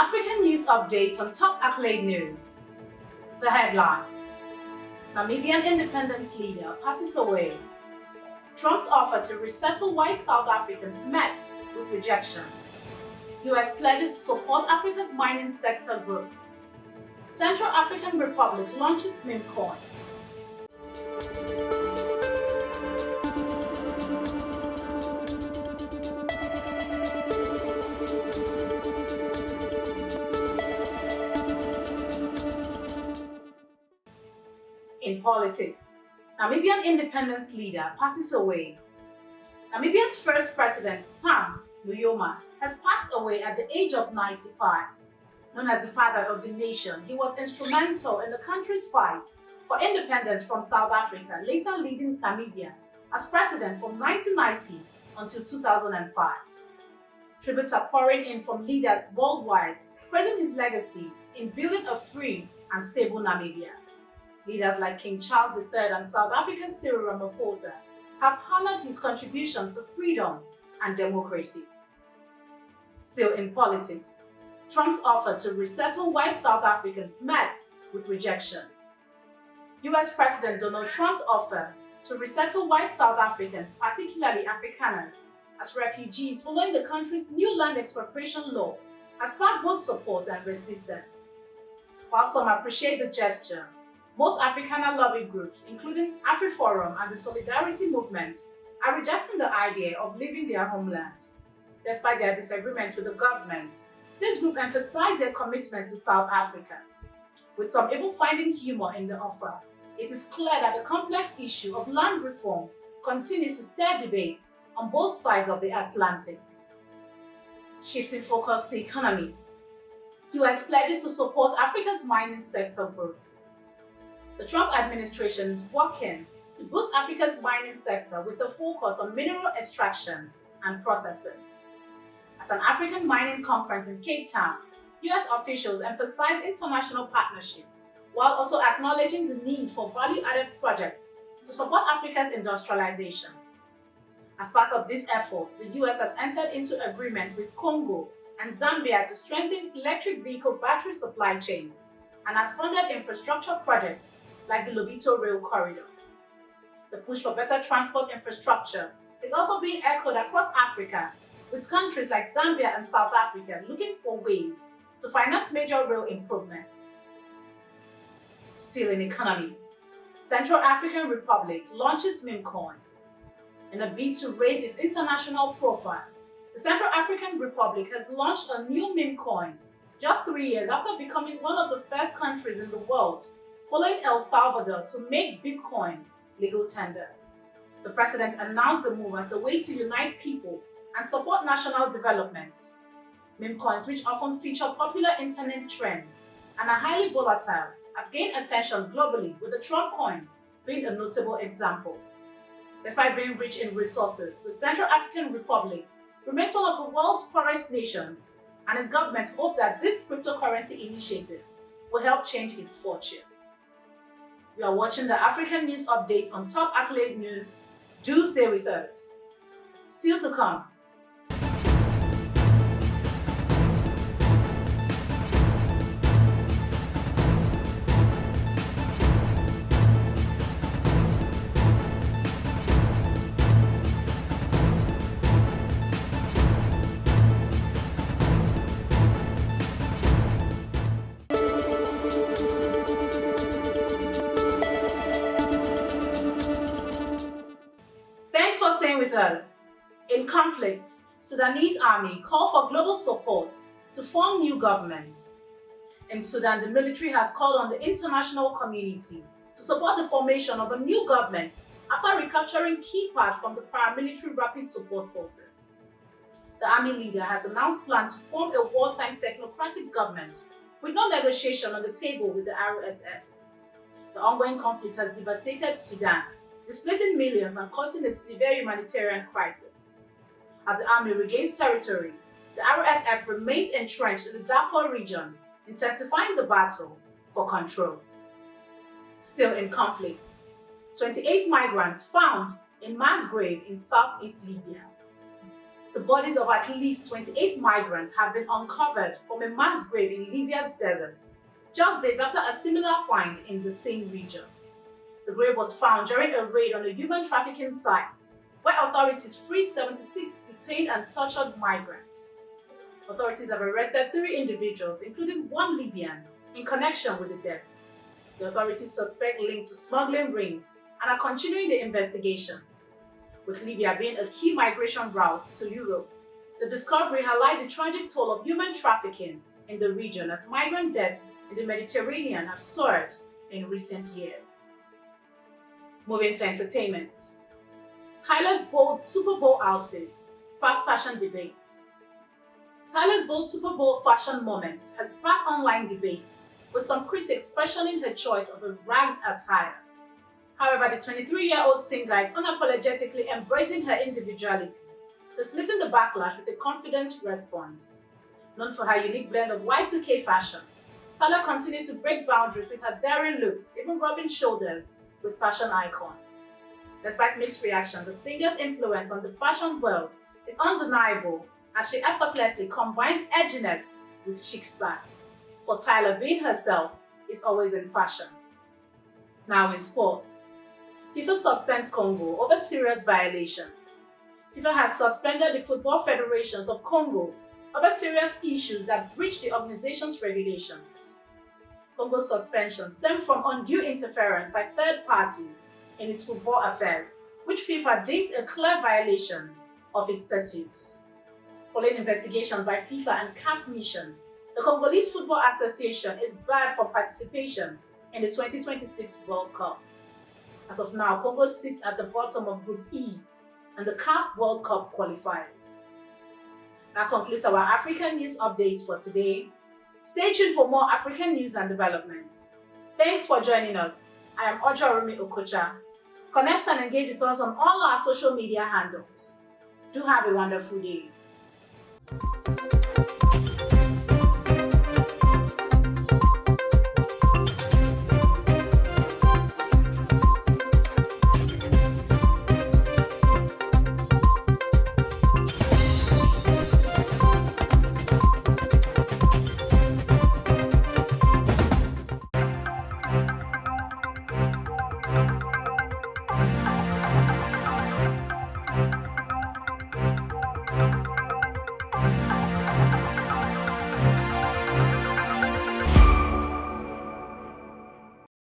African news update on top accolade news. The headlines. Namibian independence leader passes away. Trump's offer to resettle white South Africans met with rejection. US pledges to support Africa's mining sector growth. Central African Republic launches meme coin. In politics, Namibian independence leader passes away. Namibia's first president, Sam Nujoma, has passed away at the age of 95. Known as the father of the nation, he was instrumental in the country's fight for independence from South Africa, later leading Namibia as president from 1990 until 2005. Tributes are pouring in from leaders worldwide, praising his legacy in building a free and stable Namibia. Leaders like King Charles III and South Africa's Cyril Ramaphosa have honored his contributions to freedom and democracy. Still in politics, Trump's offer to resettle white South Africans met with rejection. US President Donald Trump's offer to resettle white South Africans, particularly Afrikaners, as refugees following the country's new land expropriation law has sparked both support and resistance. While some appreciate the gesture, most Afrikaner lobby groups, including AfriForum and the Solidarity Movement, are rejecting the idea of leaving their homeland. Despite their disagreements with the government, this group emphasized their commitment to South Africa. With some even finding humor in the offer, it is clear that the complex issue of land reform continues to stir debates on both sides of the Atlantic. Shifting focus to economy, US pledges to support Africa's mining sector growth. The Trump administration is working to boost Africa's mining sector with a focus on mineral extraction and processing. At an African mining conference in Cape Town, US officials emphasized international partnership while also acknowledging the need for value-added projects to support Africa's industrialization. As part of this effort, the US has entered into agreements with CONGO and Zambia to strengthen electric vehicle battery supply chains and has funded infrastructure projects like the Lobito Rail Corridor. The push for better transport infrastructure is also being echoed across Africa, with countries like Zambia and South Africa looking for ways to finance major rail improvements. Still in economy, Central African Republic launches meme coin. In a bid to raise its international profile, the Central African Republic has launched a new meme coin just 3 years after becoming one of the first countries in the world, following El Salvador, to make Bitcoin legal tender. The president announced the move as a way to unite people and support national development. Meme coins, which often feature popular internet trends and are highly volatile, have gained attention globally, with the Trump coin being a notable example. Despite being rich in resources, the Central African Republic remains one of the world's poorest nations, and its government hope that this cryptocurrency initiative will help change its fortune. You are watching the African News Update on Top Accolade News. Do stay with us. Still to come. With us. In conflict, Sudanese army call for global support to form new government. In Sudan, the military has called on the international community to support the formation of a new government after recapturing key parts from the paramilitary rapid support forces. The army leader has announced plans to form a wartime technocratic government with no negotiation on the table with the RSF. The ongoing conflict has devastated Sudan, displacing millions and causing a severe humanitarian crisis. As the army regains territory, the RSF remains entrenched in the Darfur region, intensifying the battle for control. Still in conflict, 28 migrants found in mass grave in southeast Libya. The bodies of at least 28 migrants have been uncovered from a mass grave in Libya's deserts, just days after a similar find in the same region. The grave was found during a raid on a human trafficking site, where authorities freed 76 detained and tortured migrants. Authorities have arrested 3 individuals, including 1 Libyan, in connection with the death. The authorities suspect linked to smuggling rings and are continuing the investigation. With Libya being a key migration route to Europe, the discovery highlights the tragic toll of human trafficking in the region as migrant deaths in the Mediterranean have soared in recent years. Moving to entertainment. Tyla's bold Super Bowl outfits spark fashion debates. Tyla's bold Super Bowl fashion moment has sparked online debates, with some critics questioning her choice of a ragged attire. However, the 23-year-old singer is unapologetically embracing her individuality, dismissing the backlash with a confident response. Known for her unique blend of Y2K fashion, Tyla continues to break boundaries with her daring looks, even rubbing shoulders with fashion icons. Despite mixed reactions, the singer's influence on the fashion world is undeniable as she effortlessly combines edginess with chic style. For Tyla, being herself is always in fashion. Now in sports. FIFA suspends Congo over serious violations. FIFA has suspended the football federations of Congo over serious issues that breach the organization's regulations. Congo's suspension stemmed from undue interference by third parties in its football affairs, which FIFA deems a clear violation of its statutes. Following investigation by FIFA and CAF mission, the Congolese Football Association is barred from participation in the 2026 World Cup. As of now, Congo sits at the bottom of Group E and the CAF World Cup qualifiers. That concludes our African news updates for today. Stay tuned for more African news and developments. Thanks for joining us. I am Ojo Okocha. Connect and engage with us on all our social media handles. Do have a wonderful day.